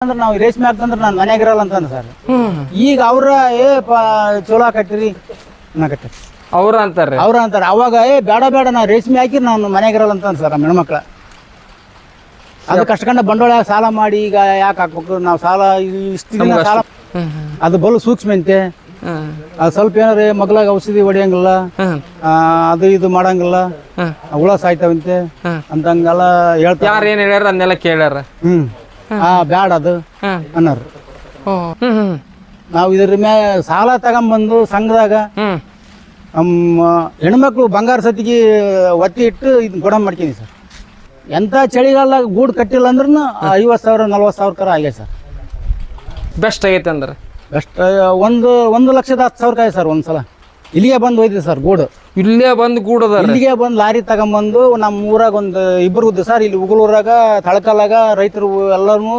ಅಂದ್ರೆ ನಾವು ರೇಷ್ಮೆ ಹಾಕ್ತಂದ್ರೆ ನಾನು ಮನ್ಯಾಗ ಇರಲ್ಲ ಅಂತಂದ ಸರ್. ಈಗ ಅವ್ರ ಚಲೋ ಹಾಕತ್ತೀರಿ ಅನ್ನಕತ್ತೀರಿ ಅವ್ರ ಅಂತಾರೆ ಅವಾಗ ಬೇಡ ಬೇಡ ನಾ ರೇಷ್ಮೆ ಹಾಕಿ ನಾನು ಮನ್ಯಾಗ ಇರಲ್ಲ ಅಂತ ಸರ್ ನಮ್ಮ ಹೆಣ್ಮಕ್ಳ. ಅದಕ್ಕೆ ಅಷ್ಟಕಂಡ ಬಂಡವಾಳ ಸಾಲ ಮಾಡಿ ಈಗ ಯಾಕೆ ಹಾಕ್ಬೇಕು ನಾವು ಸಾಲ ಇಷ್ಟು ದಿನ ಸಾಲ ಅದು ಬಲು ಸೂಕ್ಷ್ಮ ಅಂತೆ. ಅದು ಸ್ವಲ್ಪ ಏನಾರ ಮಗ್ಲಾಗ ಔಷಧಿ ಹೊಡಿಯಂಗಿಲ್ಲ, ಅದು ಇದು ಮಾಡಂಗಿಲ್ಲ, ಹುಳ ಸಾಯ್ತಾವಂತೆ ಅಂತಂಗೆಲ್ಲ ಹೇಳ್ತಾರೆ. ಯಾರು ಏನ್ ಹೇಳ್ಯಾರ ಅದನ್ನೆಲ್ಲ ಕೇಳ್ಯಾರ. ಬ್ಯಾಡ ಅದು ಅನ್ನೋರು. ನಾವು ಇದ್ರ ಮ್ಯಾಗ ಸಾಲ ತಗೊಂಬಂದು ಸಂಘದಾಗ ನಮ್ಮ ಹೆಣ್ಮಕ್ಳು ಬಂಗಾರ ಸತಿಗೆ ಒತ್ತಿ ಇಟ್ಟು ಇದನ್ನ ಕೊಡ ಮಾಡ್ತೀನಿ ಸರ್. ಎಂಥ ಚಳಿಗಾಲದಾಗ ಗೂಡು ಕಟ್ಟಿಲ್ಲ ಅಂದ್ರೂ 50,000 40,000 ಕರ ಆಗ್ಯಾವ ಸರ್. ಬೆಸ್ಟ್ ಆಗೈತೆ ಅಂದ್ರೆ ಬೆಸ್ಟ್ 1,10,000 ಸರ್ ಒಂದ್ಸಲ. ಇಲ್ಲಿಗೆ ಬಂದು ಹೋಯ್ತು ಸರ್ ಗೂಡು. ಇಲ್ಲೇ ಬಂದು ಗೂಡದ ಇಲ್ಲಿಗೆ ಬಂದು ಲಾರಿ ತಗೊಂಬಂದು ನಮ್ಮ ಊರಾಗ ಒಂದು ಇಬ್ಬರು ಸರ್. ಇಲ್ಲಿ ಉಗುಳೂರಾಗ ತಳಕಲಾಗ ರೈತರು ಎಲ್ಲರೂ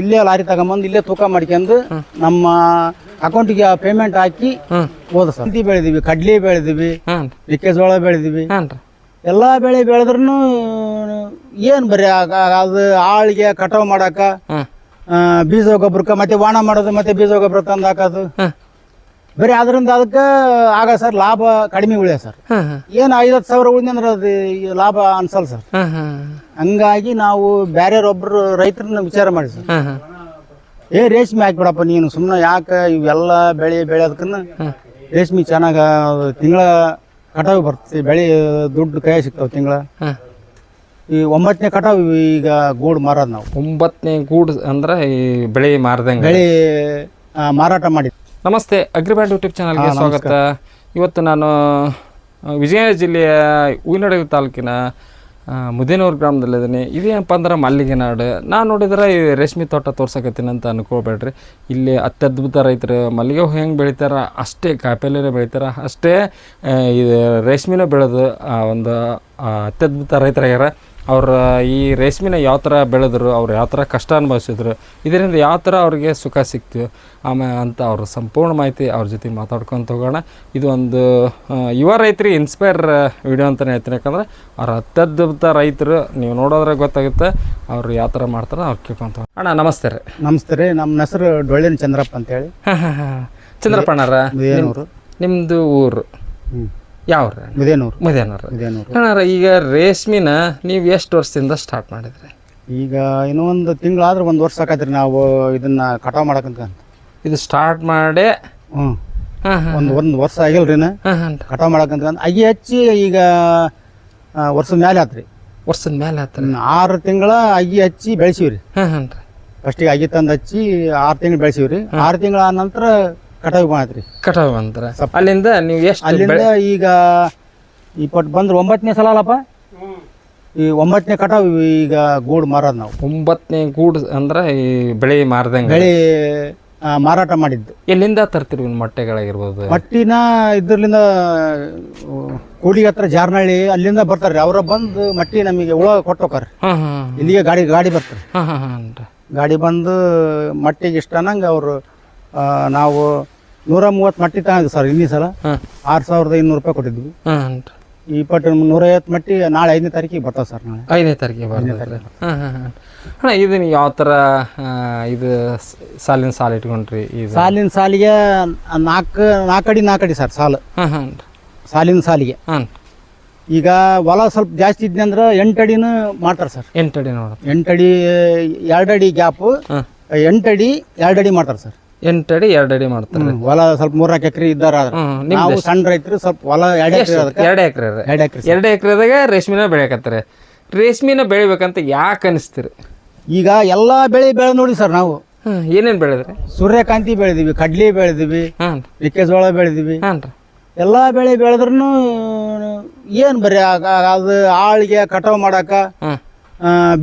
ಇಲ್ಲೇ ಲಾರಿ ತಗೊಂಬಂದು ಇಲ್ಲೇ ತೂಕ ಮಾಡ್ಕೊಂಡು ನಮ್ಮ ಅಕೌಂಟಿಗೆ ಪೇಮೆಂಟ್ ಹಾಕಿ ಹೋದ ಸರ್. ಹತ್ತಿ ಬೆಳೆದಿವಿ, ಕಡ್ಲಿ ಬೆಳೆದಿವಿ, ಮೆಕ್ಕೆಜೋಳ ಬೆಳೆದಿವಿ. ಎಲ್ಲ ಬೆಳೆ ಬೆಳೆದ್ರೂ ಏನು ಬರೀ ಅದು ಆಳಿಗೆ ಕಟಾವು ಮಾಡಾಕ, ಬೀಜ ಗೊಬ್ಬರಕ್ಕೆ ಮತ್ತೆ ವಾಣ ಮಾಡೋದು, ಮತ್ತೆ ಬೀಜ ಗೊಬ್ಬರ ತಂದು ಹಾಕೋದು, ಬರೀ ಅದರಿಂದ ಅದಕ್ಕೆ ಆಗ ಸರ್ ಲಾಭ ಕಡಿಮೆ ಉಳಿಯ ಸರ್. ಏನು 50,000 ಉಳಿದ ಅಂದ್ರೆ ಅದು ಲಾಭ ಅನ್ಸಲ್ಲ ಸರ್. ಹಂಗಾಗಿ ನಾವು ಬೇರೆಯವ್ರೊಬ್ರು ರೈತರನ್ನ ವಿಚಾರ ಮಾಡಿ ಸರ್, ರೇಷ್ಮೆ ಹಾಕ್ಬಿಡಪ್ಪ ನೀನು ಸುಮ್ಮನೆ ಯಾಕೆ ಇವೆಲ್ಲ ಬೆಳೆ ಬೆಳೆಯೋದಕ್ಕನ್ನ ರೇಷ್ಮೆ ಚೆನ್ನಾಗ ತಿಂಗಳ ಕಟಾವು ಬರ್ತದೆ, ಬೆಳೆ ದುಡ್ಡು ಕೈ ಸಿಗ್ತಾವೆ ತಿಂಗಳ. ಈ 9ನೇ ಕಟಾವು ಈಗ ಗೂಡು ಮಾರೋದು ನಾವು. 9ನೇ ಗೂಡು ಅಂದ್ರೆ ಈ ಬೆಳೆ ಮಾರದಂಗೆ ಬೆಳೆ ಮಾರಾಟ ಮಾಡಿ. ನಮಸ್ತೆ, ಅಗ್ರಿಬ್ಯಾಂಡ್ ಯೂಟ್ಯೂಬ್ ಚಾನಲ್ಗೆ ಸ್ವಾಗತ. ಇವತ್ತು ನಾನು ವಿಜಯನಗರ ಜಿಲ್ಲೆಯ ಹೂವಿನಡಗಲಿ ತಾಲೂಕಿನ ಮುದೇನೂರು ಗ್ರಾಮದಲ್ಲಿದ್ದೀನಿ. ಇದೇನಪ್ಪ ಅಂದ್ರೆ ಮಲ್ಲಿಗೆ ನಾಡು. ನಾನು ನೋಡಿದ್ರೆ ಈ ರೇಷ್ಮೆ ತೋಟ ತೋರ್ಸಕತ್ತೀನಿ ಅಂತ ಅನ್ಕೊಳ್ಬೇಡ್ರಿ. ಇಲ್ಲಿ ಅತ್ಯದ್ಭುತ ರೈತರು ಮಲ್ಲಿಗೆ ಹೂ ಹೆಂಗೆ ಬೆಳಿತಾರ ಅಷ್ಟೇ ಕಾಯಿಪಲ್ಯನೇ ಬೆಳಿತಾರೆ, ಅಷ್ಟೇ ಇದು ರೇಷ್ಮೆನೂ ಬೆಳೆದು ಒಂದು ಅತ್ಯದ್ಭುತ ರೈತರಾಗ್ಯಾರ. ಅವ್ರ ಈ ರೇಷ್ಮೆನ ಯಾವ ಥರ ಬೆಳೆದ್ರು, ಅವ್ರು ಯಾವ ಥರ ಕಷ್ಟ ಅನುಭವಿಸಿದ್ರು, ಇದರಿಂದ ಯಾವ ಥರ ಅವ್ರಿಗೆ ಸುಖ ಸಿಕ್ತು ಆಮೇಲೆ ಅಂತ ಅವ್ರ ಸಂಪೂರ್ಣ ಮಾಹಿತಿ ಅವ್ರ ಜೊತೆ ಮಾತಾಡ್ಕೊಂತ ಹೋಗೋಣ. ಇದು ಒಂದು ಯುವ ರೈತರಿಗೆ ಇನ್ಸ್ಪೈರ್ ವಿಡಿಯೋ ಅಂತಲೇ ಹೇಳ್ತೀನಿ. ಯಾಕಂದ್ರೆ ಅವ್ರ ಅತ್ಯದ್ಭುತ ರೈತರು, ನೀವು ನೋಡೋದ್ರೆ ಗೊತ್ತಾಗುತ್ತೆ ಅವ್ರು ಯಾವ ಥರ ಮಾಡ್ತಾರೆ ಅವ್ರು ಕೇಳ್ಕೊಂತ. ಅಣ್ಣ ನಮಸ್ತೆ ರೀ. ನಮಸ್ತೆ ರೀ. ನಮ್ಮ ಹೆಸರು ಡೊಳ್ಳಿನ ಚಂದ್ರಪ್ಪ ಅಂತೇಳಿ. ಚಂದ್ರಪ್ಪ ಅಣ್ಣಾರ, ನಿಮ್ಮದು ಊರು ಯಾವ್ರ? ಮುದೇನೂರು. ಅಣ್ಣಾರ, ಈಗ ರೇಷ್ಮಿನ ನೀವು ಎಷ್ಟು ವರ್ಷದಿಂದ ಸ್ಟಾರ್ಟ್ ಮಾಡಿದ್ರಿ? ಈಗ ಇನ್ನೂ ಒಂದು ತಿಂಗಳಾದ್ರೆ 1 ವರ್ಷ ಆಕತ್ರಿ ನಾವು ಇದನ್ನ ಕಟಾವು ಮಾಡಕಂತ. ಇದು ಸ್ಟಾರ್ಟ್ ಮಾಡಿ ಒಂದು ವರ್ಷ ಆಗಿಲ್ರಿ ಕಟಾವು ಮಾಡಕಂತ. ಅಗಿ ಹಚ್ಚಿ ಈಗ ವರ್ಷದ ಮೇಲೆ ಆತ್ರಿ. ವರ್ಷದ ಮೇಲೆ ಆತ್ರಿ. 6 ತಿಂಗಳ ಅಗಿ ಹಚ್ಚಿ ಬೆಳೆಸಿವ್ರಿ. ಫಸ್ಟಿಗೆ ಅಗಿ ತಂದು ಹಚ್ಚಿ 6 ತಿಂಗಳು ಬೆಳೆಸಿವ್ರಿ. 6 ತಿಂಗಳ ನಂತರ ಕಟಾವು ಮಾಡತ್ರಿ. ಕಟಾವು ಅಂತಾರೆ ಅಲ್ಲಿಂದ ನೀವು ಎಷ್ಟು? ಅಲ್ಲಿಂದ ಈಗ ಇಪ್ಪತ್ತು ಬಂದ್ರೆ 9ನೇ ಸಲ ಅಲ್ಲಪ್ಪ. ಈ 9ನೇ ಕಟಾವು ಈಗ ಗೂಡು ಮಾರೋದು ನಾವು. 9ನೇ ಗೂಡು ಅಂದ್ರೆ ಈ ಬೆಳೆ ಮಾರದಂಗೆ ಬೆಳೆ ಮಾರಾಟ ಮಾಡಿದ್ದು. ಎಲ್ಲಿಂದ ತರ್ತೀರಿ ಮೊಟ್ಟೆಗಳಾಗಿರ್ಬೋದು? ಮಟ್ಟಿನ ಇದ್ರಲಿಂದ ಕೂಡಿಗೆ ಹತ್ರ ಜಾರ್ನಹಳ್ಳಿ ಅಲ್ಲಿಂದ ಬರ್ತಾರ್ರಿ. ಅವ್ರ ಬಂದು ಮಟ್ಟಿ ನಮಗೆ ಉಳ ಕೊಟ್ಟೋಕಾರ್ರಿ. ಇಲ್ಲಿಗೆ ಗಾಡಿ ಬರ್ತಾರೆ. ಗಾಡಿ ಬಂದು ಮಟ್ಟಿಗೆ ಇಷ್ಟ ಅನ್ನಂಗೆ ಅವರು ನಾವು 130 ಮಟ್ಟಿ ತಗೊಂಡ್ವಿ ಸರ್. ಇನ್ನಿ ಸಲ 6,200 ರೂಪಾಯಿ ಕೊಟ್ಟಿದ್ವಿ. ಈ 150 ಮಟ್ಟಿ ನಾಳೆ 5ನೇ ತಾರೀಕಿಗೆ ಬರ್ತಾವೆ ಸರ್. ನಾಳೆ 5ನೇ ತಾರೀಕಿಗೆ ಬರ್ತಾರೆ. ಅಣ್ಣ, ಇದನ್ನ ಯಾವ ಥರ ಇದು ಸಾಲಿನ ಸಾಲು ಇಟ್ಕೊಂಡ್ರಿ? ಈ ಸಾಲಿನ ಸಾಲಿಗೆ 4 ಅಡಿ ಸರ್ ಸಾಲು. ಸಾಲಿನ ಸಾಲಿಗೆ ಈಗ ಹೊಲ ಸ್ವಲ್ಪ ಜಾಸ್ತಿ ಇದ್ನಿ ಅಂದ್ರೆ 8 ಅಡಿನೂ ಮಾಡ್ತಾರೆ ಸರ್. 8 ಅಡಿ ನೋಡ. 8 ಅಡಿ 2 ಅಡಿ ಗ್ಯಾಪು, 8 ಅಡಿ 2 ಅಡಿ ಮಾಡ್ತಾರೆ ಸರ್. 8 ಅಡಿ 2 ಅಡಿ ಮಾಡ್ತಾರೆ. ಹೊಲ ಸ್ವಲ್ಪ 3-4 ಎಕರೆ ಇದ್ದಾರ. ನಾವು ಸಣ್ಣ ರೈತರು ಸ್ವಲ್ಪ ಹೊಲ 2 ಎಕರೆದಾಗ ರೇಷ್ಮಿನ ಬೆಳೆಯಕತ್ತಾರೆ. ರೇಷ್ಮಿನ ಬೆಳಿಬೇಕಂತ ಯಾಕೆ ಅನಿಸ್ತೀರಿ? ಈಗ ಎಲ್ಲಾ ಬೆಳೆ ನೋಡಿ ಸರ್ ನಾವು. ಏನೇನು ಬೆಳೆದ್ರಿ? ಸೂರ್ಯಕಾಂತಿ ಬೆಳೆದಿವಿ, ಕಡ್ಲಿ ಬೆಳೆದಿವಿ, ಮೆಕ್ಕೆಜೋಳ ಬೆಳೆದಿವಿ. ಎಲ್ಲಾ ಬೆಳೆ ಬೆಳೆದ್ರೂ ಏನ್ ಬರೀ ಅದು ಆಳಿಗೆ ಕಟಾವು ಮಾಡಾಕ,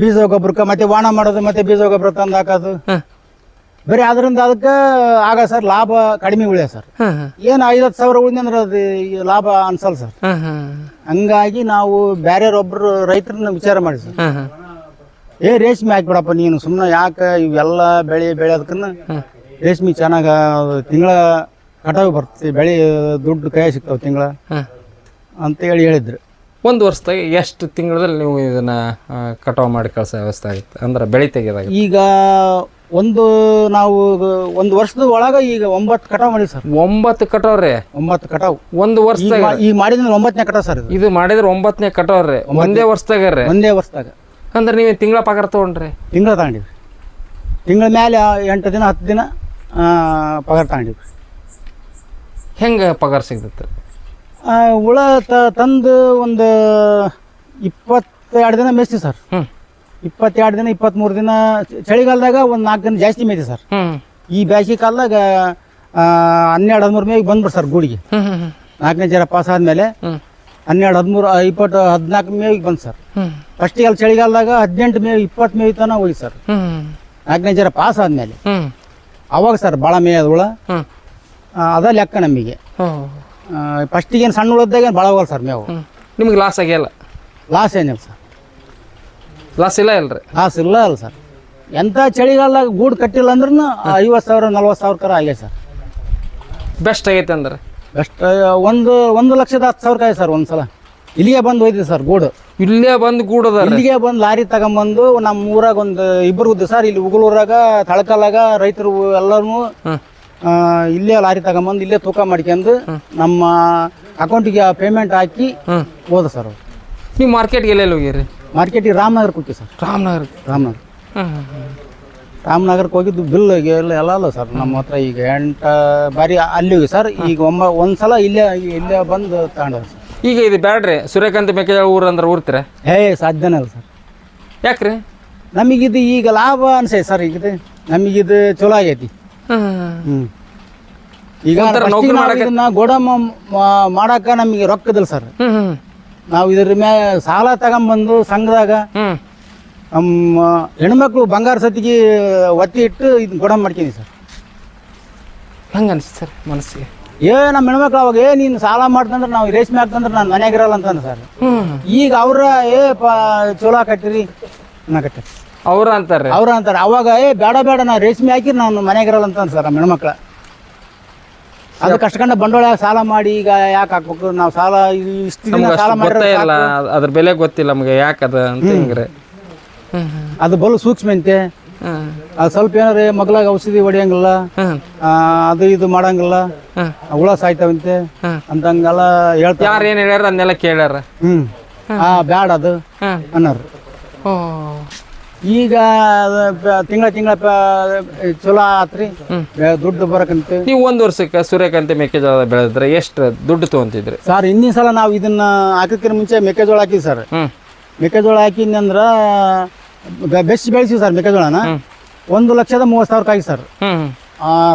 ಬೀಜ ಗೊಬ್ಬರಕ್ಕೆ ಮತ್ತೆ ವಾಣ ಮಾಡೋದು, ಮತ್ತೆ ಬೀಜ ಗೊಬ್ಬರ ತಂದು ಹಾಕೋದು, ಬರೀ ಅದರಿಂದ ಅದಕ್ಕೆ ಆಗ ಸರ್ ಲಾಭ ಕಡಿಮೆ ಉಳಿಯ ಸರ್. ಏನು 50,000 ಉಳಿದ ಅಂದ್ರೆ ಅದು ಲಾಭ ಅನ್ಸಲ್ಲ ಸರ್. ಹಂಗಾಗಿ ನಾವು ಬೇರೆಯವ್ರೊಬ್ರು ರೈತರನ್ನ ವಿಚಾರ ಮಾಡಿ ಸರ್, ರೇಷ್ಮೆ ಹಾಕ್ಬಿಡಪ್ಪ ನೀನು ಸುಮ್ಮನೆ ಯಾಕೆ ಇವೆಲ್ಲ ಬೆಳೆ ಬೆಳೆಯೋದಕ್ಕನ್ನ ರೇಷ್ಮೆ ಚೆನ್ನಾಗ ತಿಂಗಳ ಕಟಾವು ಬರ್ತದೆ, ಬೆಳೆ ದುಡ್ಡು ಕೈ ಸಿಗ್ತಾವೆ ತಿಂಗಳ ಅಂತೇಳಿ ಹೇಳಿದ್ರು. ಒಂದು ವರ್ಷದಾಗ ಎಷ್ಟು ತಿಂಗಳಲ್ಲಿ ನೀವು ಇದನ್ನು ಕಟಾವು ಮಾಡಿ ಕಳಿಸೋ ವ್ಯವಸ್ಥೆ ಆಗುತ್ತೆ ಅಂದ್ರೆ ಬೆಳೆ ತೆಗೆದಾಗ? ಈಗ ನಾವು ಒಂದು ವರ್ಷದ ಒಳಗೆ ಈಗ 9 ಕಟಾವು ಮಾಡಿ ಸರ್. 9 ಕಟಾವು ರೀ? 9 ಕಟಾವು ಒಂದು ವರ್ಷದಾಗ? ಈಗ ಮಾಡಿದ್ರೆ 9ನೇ ಕಟಾವು ಸರ್. ಇದು ಮಾಡಿದ್ರೆ 9ನೇ ಕಟಾವು ರೀ ಒಂದೇ ವರ್ಷದಾಗ ರೀ? ಒಂದೇ ವರ್ಷದಾಗ. ಅಂದ್ರೆ ನೀವು ತಿಂಗಳ ಪಗಾರ ತೊಗೊಂಡ್ರಿ? ತಿಂಗಳ ತಗೊಂಡಿವಿ. ತಿಂಗಳ ಮೇಲೆ 8 ದಿನ 10 ದಿನ ಪಗಾರ ತಗೊಂಡಿವಿ. ಹೆಂಗೆ ಪಗಾರ ಸಿಗ್ತೈತೆ? ಹುಳ ತಂದು ಒಂದು 22 ದಿನ ಮೇಯ್ತೀವಿ ಸರ್. 22 ದಿನ 23 ದಿನ. ಚಳಿಗಾಲದಾಗ ಒಂದು 4 ದಿನ ಜಾಸ್ತಿ ಮೇಯ್ತೀವಿ ಸರ್. ಈ ಬೇಸಿಗೆ ಕಾಲದಾಗ 12-13 ಮೇಗೆ ಬಂದ್ಬಿಡ್ರಿ ಸರ್ ಗೂಡಿಗೆ. 4ನೇ ಜರ ಪಾಸ್ ಆದಮೇಲೆ 12-13 20 14 ಮೇವಿಗೆ ಬಂದು ಸರ್. ಫಸ್ಟಿಗೆ ಅಲ್ಲಿ ಚಳಿಗಾಲದಾಗ 18 ಮೇವು 20 ಮೇವು ತನಕ ಹೋಗಿ ಸರ್. 4ನೇ ಜರ ಪಾಸ್ ಆದಮೇಲೆ ಅವಾಗ ಸರ್ ಭಾಳ ಮೇಯದ ಹುಳ ಅದ ಲೆಕ್ಕ ನಮಗೆ. ಫಸ್ಟಿಗೆ ಏನು ಸಣ್ಣ ಹುಳದಾಗ ಭಾಳ ಹೋಗಲ್ಲ ಸರ್ ಮೇವು. ನಿಮ್ಗೆ ಲಾಸ್ ಆಗ್ಯಾಲ್ಲ? ಲಾಸ್ ಏನಿಲ್ಲ ಸರ್. ಲಾಸ್ ಇಲ್ಲ ಇಲ್ರಿ? ಲಾಸ್ ಇಲ್ಲ ಅಲ್ಲ ಸರ್. ಎಂಥ ಚಳಿಗಾಲದಾಗ ಗೂಡು ಕಟ್ಟಿಲ್ಲ ಅಂದ್ರೂ 50,000 40,000 ಕರ ಆಗ್ಯಾವ ಸರ್. ಬೆಸ್ಟ್ ಆಗೈತೆ ಅಂದ್ರೆ? ಬೆಸ್ಟ್ 1,10,000 ಆಯ್ತು ಸರ್. ಒಂದ್ಸಲ ಇಲ್ಲಿಗೆ ಬಂದು ಹೋಯ್ತು ಸರ್ ಗೂಡು. ಇಲ್ಲೇ ಬಂದು ಗೂಡದ? ಇಲ್ಲಿಗೆ ಬಂದು ಲಾರಿ ತಗೊಂಬಂದು ನಮ್ಮ ಊರಾಗ ಒಂದು ಇಬ್ಬರು ಉದ್ದು ಸರ್. ಇಲ್ಲಿ ಉಗುಳೂರಾಗ ತಳಕಲಾಗ ರೈತರು ಎಲ್ಲರೂ ಇಲ್ಲೇ ಲಾರಿ ತಗೊಂಬಂದು ಇಲ್ಲೇ ತೂಕ ಮಾಡ್ಕೊಂಡು ನಮ್ಮ ಅಕೌಂಟಿಗೆ ಪೇಮೆಂಟ್ ಹಾಕಿ ಹೋದ ಸರ್ ಅವ್ರು. ನೀವು ಮಾರ್ಕೆಟ್ಗೆ ಎಲ್ಲೆಲ್ಲಿ ಹೋಗಿರಿ? ಮಾರ್ಕೆಟಿಗೆ ರಾಮನಗರಕ್ಕೆ ಹೋಗಿ ಸರ್. ರಾಮನಗರಕ್ಕೆ ಹೋಗಿದ್ದು ಬಿಲ್ ಎಲ್ಲ ಅಲ್ಲ ಸರ್. ನಮ್ಮ ಹತ್ರ ಈಗ 8 ಬಾರಿ ಅಲ್ಲಿ ಹೋಗಿ ಸರ್. ಈಗ ಒಂದ್ಸಲ ಇಲ್ಲೇ ಬಂದು ತಗೊಂಡ್ರಿ ಸರ್. ಈಗ ಇದು ಬ್ಯಾಡ್ರಿ ಸೂರ್ಯಕಾಂತಿ ಮೆಕ್ಕೆಜೋಳ ಊರು ಅಂದ್ರೆ ಊರ್ತೀರ? ಸಾಧ್ಯನೇ ಇಲ್ಲ ಸರ್. ಯಾಕ್ರಿ? ನಮಗಿದು ಈಗ ಲಾಭ ಅನ್ಸೈತೆ ಸರ್. ಈಗ ನಮಗಿದು ಚಲೋ ಆಗೈತಿ. ಈಗ ಗೋಡಂಬ ಮಾಡಾಕ ನಮಗೆ ರೊಕ್ಕದಿಲ್ಲ ಸರ್. ನಾವು ಇದ್ರ ಮೇಲೆ ಸಾಲ ತಗೊಂಬಂದು ಸಂಘದಾಗ ನಮ್ಮ ಹೆಣ್ಮಕ್ಳು ಬಂಗಾರ ಸತಿಗೆ ಒತ್ತಿ ಇಟ್ಟು ಇದು ಗೋಡಂಬ ಮಾಡ್ತೀನಿ ಸರ್. ಹಂಗೆ ಅನಿಸ್ತು ಸರ್ ಮನಸ್ಸಿಗೆ? ನಮ್ಮ ಹೆಣ್ಮಕ್ಳು ಅವಾಗ ನೀನು ಸಾಲ ಮಾಡ್ತಂದ್ರೆ ನಾವು ರೇಷ್ಮೆ ಹಾಕ್ತಂದ್ರೆ ನಾನು ಮನ್ಯಾಗ ಇರಲ್ಲ ಅಂತಂದ್ರೆ ಸರ್. ಈಗ ಅವ್ರ ಚಲೋ ಹಾಕತ್ತೀರಿ ಅನ್ನಕತ್ತೀರಿ ಅವ್ರ ಅಂತಾರೆ. ಅವಾಗ ಬೇಡ ನಾ ರೇಷ್ಮೆ ಹಾಕಿ ನಾನು ಮನ್ಯಾಗ ಇರಲ್ಲ ಅಂತ ಸರ್ ನಮ್ಮ ಹೆಣ್ಮಕ್ಳ. ಅದು ಕಷ್ಟಕೊಂಡ ಬಂಡವಾಳ ಸಾಲ ಮಾಡಿ ಈಗ ಯಾಕೆ ಹಾಕ್ಬೇಕು ನಾವು ಸಾಲ? ಇಷ್ಟು ದಿನ ಸಾಲ ಮಾಡಿಲ್ಲ, ಅದ್ರ ಬೆಲೆ ಗೊತ್ತಿಲ್ಲ ನಮಗೆ ಯಾಕದ ಅಂತ. ಹಿಂಗ್ರೆ ಅದು ಬಲು ಸೂಕ್ಷ್ಮ ಅಂತೆ. ಅದು ಸ್ವಲ್ಪ ಏನಾರ ಮಗ್ಲಾಗ ಔಷಧಿ ಹೊಡಿಯಂಗಿಲ್ಲ, ಅದು ಇದು ಮಾಡಂಗಿಲ್ಲ, ಹುಳ ಸಾಯ್ತಾವಂತೆ ಅಂತಂಗೆಲ್ಲ ಹೇಳ್ತಾರೆ. ಯಾರು ಏನು ಹೇಳ್ಯಾರ ಅದನ್ನೆಲ್ಲ ಕೇಳ್ಯಾರ. ಬ್ಯಾಡ ಅದು ಅನ್ನೋರು. ಈಗ ತಿಂಗಳ ಚಲೋ ಆತ್ರಿ, ದುಡ್ಡು ಬರಕಂತ. ನೀವು ಒಂದು ವರ್ಷಕ್ಕೆ ಸೂರ್ಯಕಾಂತಿ ಮೆಕ್ಕೆಜೋಳ ಬೆಳೆದ್ರೆ ಎಷ್ಟು ದುಡ್ಡು ತೊಗೊಂತಿದ್ರಿ ಸರ್? ಹಿಂದಿನ ಸಲ ನಾವು ಇದನ್ನ ಹಾಕಕ್ಕಿಂತ ಮುಂಚೆ ಮೆಕ್ಕೆಜೋಳ ಹಾಕಿದ್ವಿ ಸರ್. ಮೆಕ್ಕೆಜೋಳ ಹಾಕಿದ್ನಂದ್ರ ಬೆಸ್ಟ್ ಬೆಳೆಸಿವಿ ಸರ್. ಮೆಕ್ಕೆಜೋಳನ 1,30,30,000 ಆಗಿ ಸರ್.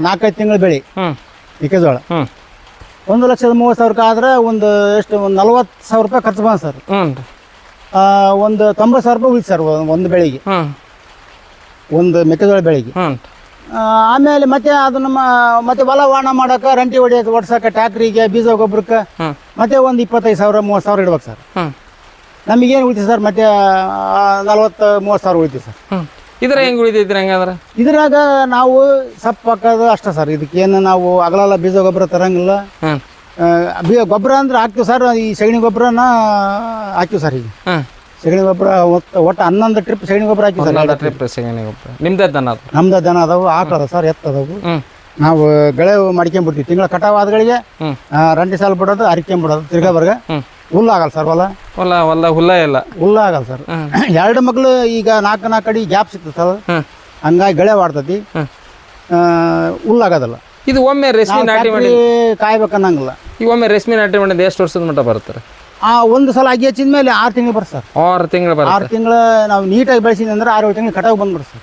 4-5 ತಿಂಗಳ ಬೆಳೆ ಮೆಕ್ಕೆಜೋಳ 1,30,30,000 ಆದ್ರೆ ಒಂದು ಎಷ್ಟು 40,000 ರೂಪಾಯಿ ಖರ್ಚು ಬಂದ ಸರ್. ಒಂದು 90,000 ರೂಪಾಯಿ ಉಳಿತು ಸರ್ ಒಂದು ಬೆಳೆಗೆ, ಒಂದು ಮೆಕ್ಕೆಜೋಳ ಬೆಳೆಗೆ. ಆಮೇಲೆ ಮತ್ತೆ ಅದನ್ನ ಮತ್ತೆ ಹೊಲ ವಾಣ ಮಾಡಕ್ಕೆ, ರಂಟಿ ಹೊಡ್ಸಕ್ಕೆ, ಟ್ಯಾಕ್ಟ್ರಿಗೆ, ಬೀಜ ಗೊಬ್ಬರಕ್ಕೆ ಮತ್ತೆ ಒಂದು 25,000-30,000 ಇಡ್ಬೇಕು ಸರ್. ನಮಗೇನು ಉಳಿತೀವಿ ಸರ್? ಮತ್ತೆ 40,000-30,000 ಉಳಿತೀವಿ ಸರ್. ಇದ್ರ ಹೆಂಗೆ ಉಳಿತೈತ್ರಿ? ಹಂಗಂದ್ರೆ ಇದ್ರಾಗ ನಾವು ಸೊಪ್ಪು ಹಾಕೋದು ಅಷ್ಟೇ ಸರ್. ಇದಕ್ಕೇನು ನಾವು ಅಗಲಲ್ಲ ಬೀಜ ಗೊಬ್ಬರ ತರಂಗಿಲ್ಲ. ಗೊಬ್ಬರ ಅಂದ್ರೆ ಹಾಕ್ತೀವಿ ಸರ್. ಈ ಸಗಣಿ ಗೊಬ್ಬರನ ಹಾಕಿವಿ ಸರ್. ಈಗ ಸಗಣಿ ಗೊಬ್ಬರ ಒಟ್ಟು 11 ಟ್ರಿಪ್ ಸಗಣಿ ಗೊಬ್ಬರ ಹಾಕಿವಿ ಸರ್. 11 ಟ್ರಿಪ್ ಸಗಣಿ ಗೊಬ್ಬರ. ನಿಮ್ದೇ ದನ? ನಮ್ದು ದನ ಅದಾವು, ಆಕಳ ಸರ್, ಎತ್ತದವು. ನಾವು ಗಳೆ ಮಾಡ್ಕೊಂಡ್ಬಿಡ್ತೀವಿ. ತಿಂಗಳ ಕಟಾವ್ ಆದಗಳಿಗೆ ರಂಟಿ ಸಾಲ ಬಿಡೋದು, ಹರಿಕೊಂಡ್ಬಿಡೋದು. ತಿರ್ಗಾಬರ್ಗ ಹುಲ್ಲು ಆಗಲ್ಲ ಸರ್. ಹುಲ್ಲ ಇಲ್ಲ, ಹುಲ್ಲ ಆಗಲ್ಲ ಸರ್. 2 ಮಕ್ಳು ಈಗ 4 ಅಡಿ ಗ್ಯಾಪ್ ಸಿಗ್ತದೆ ಸರ್. ಹಂಗಾಗಿ ಗಳೆ ಮಾಡ್ತತಿ, ಹುಲ್ಲಾಗೋದಲ್ಲ. ಇದು ಒಮ್ಮೆ ರೇಷ್ಮೆ ನಾಟಿ ಮಾಡಿ ಕಾಯ್ಬೇಕನ್ನಂಗಿಲ್ಲ. ಈ ಒಮ್ಮೆ ರೇಷ್ಮೆ ನಾಟಿ ಮಾಡಿದ ಎಷ್ಟು ವರ್ಷದ ಮಟ್ಟ ಬರ್ತಾರೆ? ಒಂದು ಸಲ ಅಗಿ ಹಚ್ಚಿದ ಮೇಲೆ 6 ತಿಂಗಳು ಬರ್ತದೆ ಸರ್. 6 ತಿಂಗಳು ಬರ್ತದೆ. 6 ತಿಂಗಳು ನಾವು ನೀಟಾಗಿ ಬೆಳೆಸಿದ್ವಿ ಅಂದ್ರೆ 6-7 ತಿಂಗಳು ಕಟಾವು ಬಂದ್ಬಿಡ್ತದೆ ಸರ್.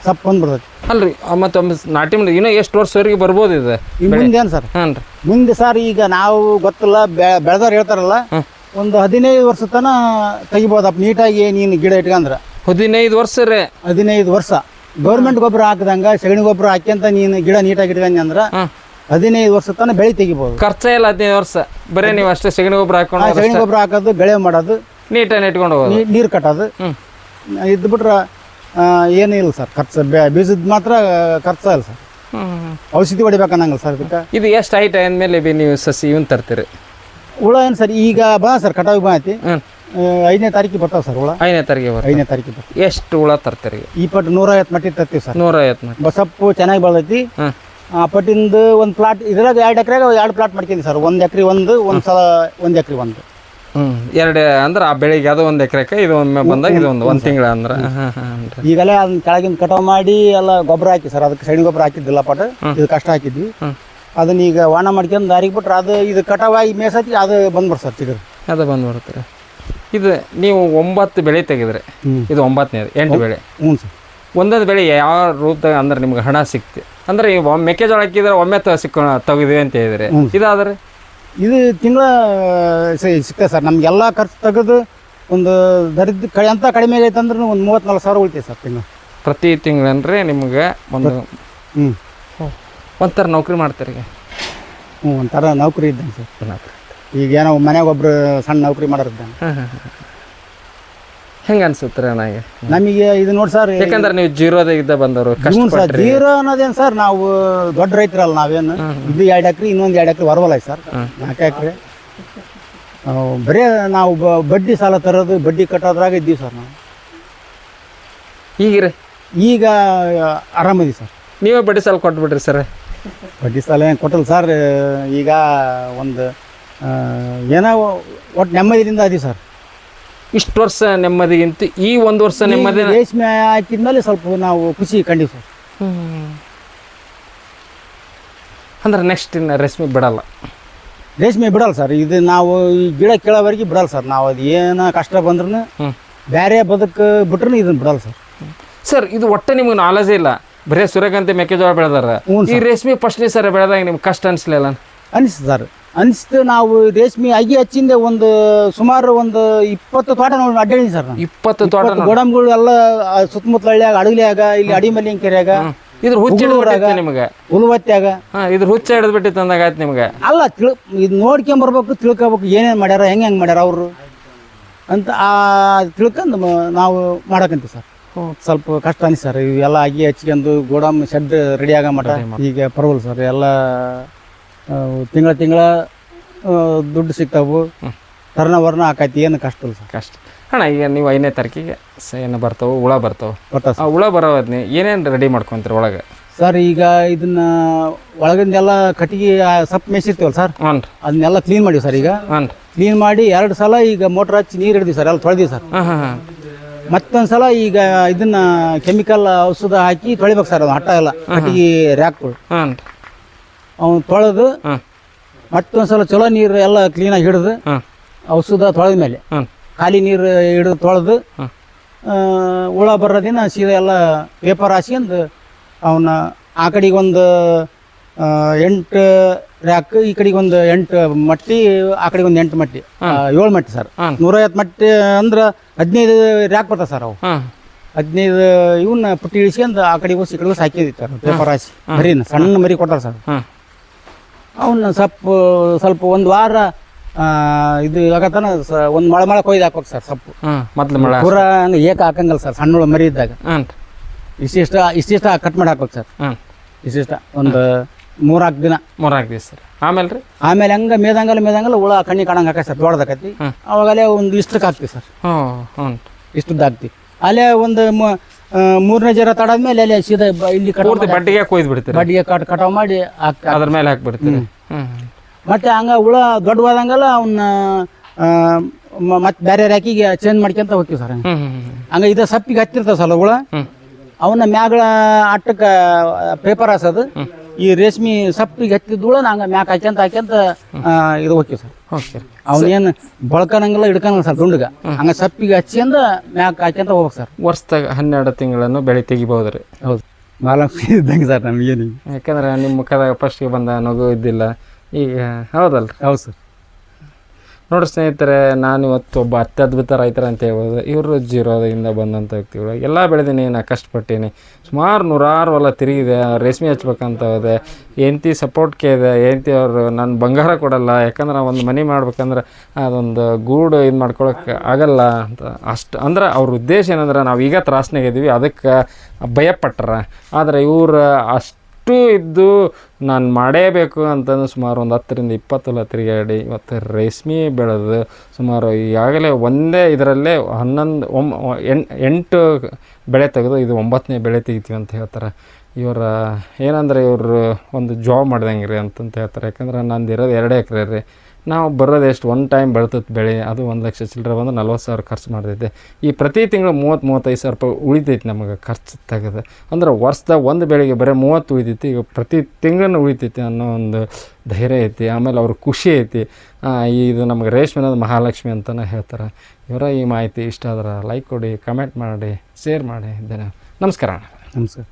ಸಪ್ ಬಂದ್ಬಿಡ್ತೈತಿ. ಅಲ್ರಿ ಮತ್ತೊಮ್ಮೆ ನಾಟಿ ಮಾಡಿ ಇನ್ನೂ ಎಷ್ಟು ವರ್ಷವರೆಗೆ ಬರ್ಬೋದು ಇದು? ಮುಂದೆ ಏನು ಸರ್? ಮುಂದೆ ಸರ್ ಈಗ ನಾವು ಗೊತ್ತಿಲ್ಲ, ಬೆಳೆದವ್ರು ಹೇಳ್ತಾರಲ್ಲ, ಒಂದು 15 ವರ್ಷ ತನ ತೆಗಿಬೋದಪ್ಪ ನೀಟಾಗಿ ನೀನು ಗಿಡ ಇಟ್ಕಂದ್ರೆ. 15 ವರ್ಷ ರೀ? 15 ವರ್ಷ ಗೌರ್ಮೆಂಟ್ ಗೊಬ್ಬರ ಹಾಕಿದಂಗ ಸಗಣಿ ಗೊಬ್ಬರ ಹಾಕ್ಯಂತ ನೀನು ಗಿಡ ನೀಟಾಗಿ ಇಟ್ಕೊಂಡಿ ಅಂದ್ರೆ 15 ವರ್ಷ ತನಕ ಬೆಳೆ ತೆಗಿಬೋದು. ಖರ್ಚ ಇಲ್ಲ 15 ವರ್ಷ, ಬರೀ ನೀವು ಅಷ್ಟೇ ಸಗಣಿ ಗೊಬ್ಬರ ಹಾಕೊಂಡು, ಸಗಣಿ ಗೊಬ್ಬರ ಹಾಕೋದು, ಬೆಳೆ ಮಾಡೋದು, ನೀಟಾಗಿ ಇಟ್ಕೊಂಡು ಹೋಗೋದು, ನೀರು ಕಟ್ಟೋದು. ಇದು ಬಿಟ್ರೆ ಏನೂ ಇಲ್ಲ ಸರ್ ಖರ್ಚು. ಬೀಜದ ಮಾತ್ರ ಖರ್ಚು ಇಲ್ಲ ಸರ್. ಔಷಧಿ ಹೊಡಿಬೇಕನ್ನಂಗಿಲ್ಲ ಸರ್ ಇದಕ್ಕೆ. ಇದು ಎಷ್ಟು ಹೈಟ್ ಅಂದಮೇಲೆ ನೀವು ಸಸಿ ಇವನ್ ತರ್ತೀರಿ? ಹುಳ ಏನು ಸರ್ ಈಗ ಸರ್ ಕಟಾವಿಗೆ ಬಂದೈತಿ. 5ನೇ ತಾರೀಕಿಗೆ ಬರ್ತಾವೆ ಸರ್ ಹುಳ. 5ನೇ ತಾರೀಕಿಗೆ 5ನೇ ತಾರೀಕಿಗೆ ಬರ್ತಾವೆ. ಎಷ್ಟು ಹುಳ ತರ್ತೀರಿ? ಈ ಪಟ್ಟು 150 ಮಟ್ಟಿ ತರ್ತೀವಿ ಸರ್. 150 ಮಟ್ಟಿ. ಬಸಪ್ಪು ಚೆನ್ನಾಗಿ ಬೆಳೆದೈತಿ. ಆ ಪಟ್ಟಿಂದ ಒಂದು ಪ್ಲಾಟ್ ಇದ್ರಾಗ 2 ಎಕರೆಗೆ 2 ಪ್ಲಾಟ್ ಮಾಡ್ಕೊಂಡಿ ಸರ್. 1 ಎಕರೆ ಒಂದು ಸಲ 1 ಎಕರೆ ಒಂದು. 2 ಅಂದ್ರೆ ಆ ಬೆಳಿಗ್ಗೆ ಅದು 1 ಎಕರೆಕ್ಕೆ ಇದು ಒಮ್ಮೆ ಬಂದಾಗ ಇದು ಒಂದು ತಿಂಗಳ ಅಂದ್ರೆ. ಈಗಲೇ ಅದನ್ನ ಕೆಳಗಿಂದ ಕಟಾವು ಮಾಡಿ ಎಲ್ಲ ಗೊಬ್ಬರ ಹಾಕಿ ಸರ್. ಅದಕ್ಕೆ ಸೈಡ್ ಗೊಬ್ಬರ ಹಾಕಿದ್ದಿಲ್ಲ ಪಟ, ಇದು ಕಷ್ಟ ಹಾಕಿದ್ವಿ. ಅದನ್ನ ಈಗ ವಾಣ ಮಾಡ್ಕೊಂಡು ದಾರಿಗೆ ಬಿಟ್ರೆ ಅದು ಇದು ಕಟಾವಾಗಿ ಮೇಸತಿ ಅದು ಬಂದ್ಬಿಡ್ತು ಸರ್. ಚಿಗುರು ಅದು ಬಂದ್ಬಿಡ್ತಾರೆ. ಇದು ನೀವು 9 ಬೆಳೆ ತೆಗೆದ್ರೆ ಇದು 9ನೇದು 8 ಬೆಳೆ. ಹ್ಞೂ ಸರ್. ಒಂದೊಂದು ಬೆಳೆ ಯಾವ ರೂಪದಾಗ ಅಂದ್ರೆ ನಿಮ್ಗೆ ಹಣ ಸಿಕ್ತಿ ಅಂದ್ರೆ ಈಗ ಮೆಕ್ಕೆಜೋಳ ಹಾಕಿದ್ರೆ ಒಮ್ಮೆ ತೆಗೆದಿವೆ ಅಂತ ಹೇಳಿದ್ರೆ, ಇದಾದ್ರೆ ಇದು ತಿಂಗಳ ಸಿಗ್ತದೆ ಸರ್. ನಮಗೆಲ್ಲ ಖರ್ಚು ತೆಗೆದು ಒಂದು ದರಿದ್ರ ಅಂತ ಕಡಿಮೆ ಆಗೈತೆ ಅಂದ್ರೆ ಒಂದು 34 ಸಾವಿರ ಉಳಿತೈತೆ ಸರ್ ತಿಂಗಳು. ಪ್ರತಿ ತಿಂಗಳಂದ್ರೆ ನಿಮ್ಗೆ ಒಂದು ಒಂಥರ ನೌಕರಿ ಮಾಡ್ತಾರೆ. ಒಂಥರ ನೌಕರಿ ಇದ್ದಂಗೆ ಸರ್. ಈಗ ಏನೋ ಮನೆಗೆ ಒಬ್ರು ಸಣ್ಣ ನೌಕರಿ ಮಾಡೋರಿದ್ದಾನೆ. ಹೆಂಗೆ ಅನ್ಸುತ್ತೆ ನನಗೆ? ನಮಗೆ ಇದು ನೋಡಿ ಸರ್, ಯಾಕಂದ್ರೆ ನೀವು ಜೀರೋದಾಗ ಬಂದವರು. ಜೀರೋ ಅನ್ನೋದೇನು ಸರ್, ನಾವು ದೊಡ್ಡ ರೈತರಲ್ಲ ನಾವೇನು. ಇದು 2 ಎಕರೆ ಇನ್ನೊಂದು 2 ಎಕರೆ ಹೊರವಲ್ಲ ಸರ್. 4 ಎಕರೆ ಬರೀ ನಾವು ಬಡ್ಡಿ ಸಾಲ ತರೋದು ಬಡ್ಡಿ ಕಟ್ಟೋದ್ರಾಗ ಇದ್ದೀವಿ ಸರ್ ನಾವು. ಈಗ ಆರಾಮದಿ ಸರ್. ನೀವೇ ಬಡ್ಡಿ ಸಾಲ ಕೊಟ್ಬಿಟ್ರಿ ಸರ್? ಬಡ್ಡಿ ಸಾಲ ಏನು ಕೊಟ್ಟಲ್ಲ ಸರ್. ಈಗ ಒಂದು ಏನೋ ಒಟ್ಟು ನೆಮ್ಮದಿಯಿಂದ ಅದೀವಿ ಸರ್. ಇಷ್ಟು ವರ್ಷ ನೆಮ್ಮದಿಗಿಂತ ಈ 1 ವರ್ಷ ನೆಮ್ಮದಿ. ರೇಷ್ಮೆ ಹಾಕಿದ್ಮೇಲೆ ಸ್ವಲ್ಪ ನಾವು ಖುಷಿ ಕಂಡಿವಿ ಸರ್. ಅಂದ್ರೆ ನೆಕ್ಸ್ಟ್ ಇನ್ನು ರೇಷ್ಮೆ ಬಿಡಲ್ಲ? ರೇಷ್ಮೆ ಬಿಡಲ್ಲ ಸರ್. ಇದು ನಾವು ಈ ಗಿಡ ಕೇಳೋವರೆಗೆ ಬಿಡಲ್ಲ ಸರ್. ನಾವು ಅದು ಏನು ಕಷ್ಟ ಬಂದ್ರೂ ಬೇರೆ ಬದುಕು ಬಿಟ್ರೂ ಇದನ್ನು ಬಿಡಲ್ಲ ಸರ್. ಸರ್ ಇದು ಒಟ್ಟೆ ನಿಮ್ಗೆ ನಾಲೆಜೇ ಇಲ್ಲ, ಬರೀ ಸೂರ್ಯಕಾಂತಿ ಮೆಕ್ಕೆಜೋಳ ಬೆಳೆದಾರ. ಈ ರೇಷ್ಮೆ ಫಸ್ಟ್ನೇ ಸರ್ ಬೆಳೆದಾಗ ನಿಮ್ಗೆ ಕಷ್ಟ ಅನಿಸ್ಲಿಲ್ಲ? ಅನಿಸ್ತು ಸರ್, ಅನಿಸ್ತು. ನಾವು ರೇಷ್ಮೆ ಅಗಿ ಹಚ್ಚಿಂದೆ ಒಂದು ಸುಮಾರು ಒಂದು 20 ತೋಟ ನೋಡಿ ಅಡ್ಡಾಡಿ ಸರ್. 20 ತೋಟ ಗೋಡಂಬಿಗಳು ಎಲ್ಲ ಸುತ್ತಮುತ್ತಲ ಹಳ್ಳಿಯಾಗ, ಅಡಗಲಿಯಾಗ, ಇಲ್ಲಿ ಅಡಿಮಲ್ಲಿ ಕೆರೆಯಾಗ, ಇದ್ರ ಹುಚ್ಚ ನಿಮಗೆ ಉಳುವತ್ಯಾಗ ಇದ್ರ ಹುಚ್ಚ ಹಿಡಿದು ಬಿಟ್ಟಿತ್ತು ಅಂದಾಗ ಆಯ್ತು ನಿಮ್ಗೆ. ಅಲ್ಲ ಇದು ನೋಡ್ಕೊಂಬರ್ಬೇಕು, ತಿಳ್ಕೊಬೇಕು ಏನೇನು ಮಾಡ್ಯಾರ, ಹೆಂಗೆ ಮಾಡ್ಯಾರ ಅವರು ಅಂತ ತಿಳ್ಕೊಂಡು ನಾವು ಮಾಡಕಂತೀವಿ ಸರ್. ಸ್ವಲ್ಪ ಕಷ್ಟ ಅನಿಸ್ ಸರ್. ಇವೆಲ್ಲ ಅಗಿ ಹಚ್ಕೊಂಡು ಗೋಡಂಬಿ ಶೆಡ್ ರೆಡಿ ಆಗೋ ಮಟ ಈಗ ಪರವಲ್ಲ ಸರ್. ಎಲ್ಲ ತಿಂಗಳ ದುಡ್ಡು ಸಿಗ್ತಾವು, ಟರ್ನವರ್ನ ಆಕೈತಿ. ಏನು ಕಷ್ಟ ಇಲ್ಲ ಸರ್. ಕಷ್ಟ ಅಣ್ಣ. ಈಗ ನೀವು 5ನೇ ತಾರೀಕಿಗೆ ಏನು ಬರ್ತಾವೆ ಹುಳ ಬರ್ತಾವೆ. ಆ ಹುಳ ಬರೋದ್ನೇ ಏನೇನು ರೆಡಿ ಮಾಡ್ಕೊಂತೀರಿ ಒಳಗೆ ಸರ್? ಈಗ ಇದನ್ನ ಒಳಗಿಂದೆಲ್ಲ ಕಟ್ಟಿಗೆ ಸಪ್ ಮೇಸಿರ್ತೀವಲ್ಲ ಸರ್, ಅದನ್ನೆಲ್ಲ ಕ್ಲೀನ್ ಮಾಡಿವಿ ಸರ್. ಈಗ ಕ್ಲೀನ್ ಮಾಡಿ 2 ಸಲ ಈಗ ಮೋಟ್ರ್ ಹಚ್ಚಿ ನೀರು ಹಿಡಿದ್ವಿ ಸರ್. ಎಲ್ಲ ತೊಳೆದಿವಿ ಸರ್. ಮತ್ತೊಂದ್ಸಲ ಈಗ ಇದನ್ನ ಕೆಮಿಕಲ್ ಔಷಧ ಹಾಕಿ ತೊಳಿಬೇಕು ಸರ್. ಅದು ಹಟ್ಟ ಎಲ್ಲ ಕಟ್ಟಿಗೆ ರ್ಯಾಕ್ಗಳು ಅವ್ನು ತೊಳೆದು ಮತ್ತೊಂದ್ಸಲ ಚಲೋ ನೀರು ಎಲ್ಲ ಕ್ಲೀನಾಗಿ ಹಿಡಿದು ಔಷಧ ತೊಳೆದ ಮೇಲೆ ಖಾಲಿ ನೀರು ಹಿಡಿದು ತೊಳೆದು ಹುಳ ಬರೋದಿನ ಸೀದಾ ಎಲ್ಲ ಪೇಪರ್ ಹಾಸ್ಕೊಂಡು ಅವನ್ನ ಆ ಕಡೆಗೆ ಒಂದು 8 ರ್ಯಾಕ್, ಈ ಕಡೆಗೆ ಒಂದು 8 ಮಟ್ಟಿ, ಆ ಕಡೆಗೆ ಒಂದು 8 ಮಟ್ಟಿ, 7 ಮಟ್ಟಿ ಸರ್. 150 ಮಟ್ಟಿ ಅಂದ್ರೆ 15 ರ್ಯಾಕ್ ಬರ್ತಾವೆ ಸರ್. ಅವು 15 ಇವನ್ನ ಪುಟ್ಟಿ ಇಳಿಸ್ಕೊಂಡು ಆ ಕಡೆಗೆ ಈ ಕಡೆಗೆ ಹಾಕಿದ್ವಿ ಸರ್. ಪೇಪರ್ ಹಾಸಿ ಮರಿನ ಸಣ್ಣ ಮರಿ ಕೊಡ್ತಾರೆ ಸರ್. ಅವನ್ನ ಸ್ವಲ್ಪ 1 ವಾರ ಇದು ಆಗತ್ತಾನ ಒಂದು ಮಳೆ ಕೊಯ್ದು ಹಾಕ್ಬೇಕು ಸರ್. ಸೊಪ್ಪು ಮೊದಲು ಪೂರ ಏಕ ಹಾಕಂಗಲ್ಲ ಸರ್. ಸಣ್ಣ ಮರಿ ಇದ್ದಾಗ ಇಷ್ಟಿಷ್ಟ ಕಟ್ ಮಾಡಿ ಹಾಕ್ಬೇಕು ಸರ್. ಇಷ್ಟಿಷ್ಟ ಒಂದು 3-4 ದಿನ ಸರ್. ಆಮೇಲೆ ಹಂಗ ಮೇದಂಗಲ್ಲ ಹುಳ ಕಣ್ಣಿ ಕಾಣಂಗೆ ಹಾಕ ಸರ್. ದೊಡ್ಡದಾಕತಿ ಅವಾಗಲೇ ಒಂದು ಇಷ್ಟಕ್ಕೆ ಹಾಕ್ತಿವಿ ಸರ್. ಇಷ್ಟದ್ದು ಹಾಕ್ತಿವಿ. ಅಲ್ಲೇ ಒಂದು 3ನೇ ಜರ ತಡಾದ್ಮೇಲೆ ಅಲ್ಲೇ ಸೀದಾ ಇಲ್ಲಿ ಬಡ್ಡಿಗೆ ಕೊಯ್ದು ಬಿಡ್ತೀವಿ. ಬಡ್ಡಿಗೆ ಕಟಾವು ಮಾಡಿ ಅದ್ರ ಮೇಲೆ ಹಾಕ್ಬಿಡ್ತೀವಿ. ಮತ್ತೆ ಹಂಗ ಹುಳ ದೊಡ್ಡವಾದಂಗಲ್ಲ ಅವನ್ನ ಮತ್ತೆ ಬೇರೆ ರ್ಯಾಕಿಗೆ ಚೇಂಜ್ ಮಾಡ್ಕೊಂತ ಹೋಗ್ತೀವಿ ಸರ್. ಹಂಗ ಇದು ಸಪ್ಪಿಗೆ ಹತ್ತಿರ್ತಾವ ಸಲ ಹುಳ, ಅವನ್ನ ಮ್ಯಾಗಳ ಅಟ್ಟಕ್ಕೆ ಪೇಪರ್ ಹಾಸೋದು. ಈ ರೇಷ್ಮೆ ಸಪ್ಪಿಗೆ ಹತ್ತಿದ್ದುಳ ಹಂಗ ಮ್ಯಾಕ್ ಹಾಕ್ಯಂತ ಇದು ಹೋಗ್ತೀವಿ ಸರ್. ಅವನೇನು ಬಳಕನಂಗೆಲ್ಲ ಹಿಡ್ಕಂಗಲ್ಲ ಸರ್ ದುಂಡಗ. ಹಂಗ ಸಪ್ಪಿಗೆ ಹಚ್ಚಿಂದ ಮ್ಯಾಕ್ ಹಾಕ್ಯಂತ ಹೋಗ್ಬೇಕು ಸರ್. ವರ್ಷದಾಗ 12 ತಿಂಗಳನ್ನು ಬೆಳೆ ತೆಗಿಬಹುದ್ರಿ? ಹೌದು, ಭಾಳ ಇದ್ದಂಗೆ ಸರ್ ನಮಗೇನು. ಯಾಕಂದ್ರೆ ನಿಮ್ಮ ಮುಖದಾಗ ಫಸ್ಟ್ಗೆ ಬಂದ ನಗು ಇದ್ದಿಲ್ಲ ಈಗ, ಹೌದಲ್ರಿ? ಹೌದು ಸರ್. ನೋಡಿ ಸ್ನೇಹಿತರೆ, ನಾನು ಇವತ್ತು ಒಬ್ಬ ಅತ್ಯದ್ಭುತ ರೈತರ ಅಂತ ಹೇಳ್ಬೋದು. ಇವರು ಜೀರೋದಿಂದ ಬಂದಂಥ ವ್ಯಕ್ತಿಗಳು. ಎಲ್ಲ ಬೆಳೆದೀನಿ, ನಾ ಕಷ್ಟಪಟ್ಟೀನಿ. ಸುಮಾರು 100 ಹೊಲ ತಿರುಗಿದೆ. ರೇಷ್ಮೆ ಹಚ್ಬೇಕಂತ ಹೋದೆ. ಹೆಂಡತಿ ಸಪೋರ್ಟ್ ಕೇಳಿದೆ. ಹೆಂಡತಿ ಅವರು ನಾನು ಬಂಗಾರ ಕೊಡಲ್ಲ, ಯಾಕಂದ್ರೆ ಒಂದು ಮನೆ ಮಾಡ್ಬೇಕಂದ್ರೆ ಅದೊಂದು ಗೂಡು ಇದು ಮಾಡ್ಕೊಳಕ್ಕೆ ಆಗಲ್ಲ ಅಂತ. ಅಷ್ಟು ಅಂದ್ರೆ ಅವ್ರ ಉದ್ದೇಶ ಏನಂದ್ರೆ ನಾವು ಈಗ ತ್ರಾಸ್ನಾಗ ಇದ್ದೀವಿ ಅದಕ್ಕೆ ಭಯಪಟ್ರ. ಆದರೆ ಇವ್ರು ಅಷ್ಟು ಇಷ್ಟು ಇದ್ದು ನಾನು ಮಾಡೇಬೇಕು ಅಂತಂದು ಸುಮಾರು ಒಂದು 10ರಿಂದ 20 ಹೊಲ ತಿರುಗಾಡಿ ಇವತ್ತು ರೇಷ್ಮೆ ಬೆಳೆದು ಸುಮಾರು ಈಗಾಗಲೇ ಒಂದೇ ಇದರಲ್ಲೇ 8 ಬೆಳೆ ತೆಗೆದು ಇದು 9ನೇ ಬೆಳೆ ತೆಗಿತೀವಿ ಅಂತ ಹೇಳ್ತಾರೆ. ಇವರ ಏನಂದರೆ ಇವರು ಒಂದು ಜಾಬ್ ಮಾಡ್ದಂಗೆ ರೀ ಅಂತಂತ ಹೇಳ್ತಾರೆ. ಯಾಕಂದ್ರೆ ನಂದು ಇರೋದು 2 ಎಕರೆ ರೀ. ನಾವು ಬರೋದು ಎಷ್ಟು ಒಂದು ಟೈಮ್ ಬೆಳ್ತೈತೆ ಬೆಳೆ, ಅದು 1 ಲಕ್ಷ ಚಿಲ್ಲರೆ ಬಂದು 40,000 ಖರ್ಚು ಮಾಡ್ತೈತೆ. ಈ ಪ್ರತಿ ತಿಂಗಳು 30-35 ಸಾವಿರ ರೂಪಾಯಿ ಉಳಿತೈತಿ ನಮಗೆ ಖರ್ಚು ತೆಗೆದು. ಅಂದ್ರೆ ವರ್ಷದಾಗ ಒಂದು ಬೆಳೆಗೆ ಬರೀ 30 ಉಳಿತೈತಿ, ಈಗ ಪ್ರತಿ ತಿಂಗಳೂ ಉಳಿತೈತಿ ಅನ್ನೋ ಒಂದು ಧೈರ್ಯ ಐತಿ. ಆಮೇಲೆ ಅವ್ರ ಖುಷಿ ಐತಿ. ಇದು ನಮಗೆ ರೇಷ್ಮೆ ಅನ್ನೋದು ಮಹಾಲಕ್ಷ್ಮಿ ಅಂತಲೇ ಹೇಳ್ತಾರೆ. ಇವರ ಈ ಮಾಹಿತಿ ಇಷ್ಟ ಆದ್ರೆ ಲೈಕ್ ಕೊಡಿ, ಕಮೆಂಟ್ ಮಾಡಿ, ಶೇರ್ ಮಾಡಿ. ನಮಸ್ಕಾರ. ನಮಸ್ಕಾರ.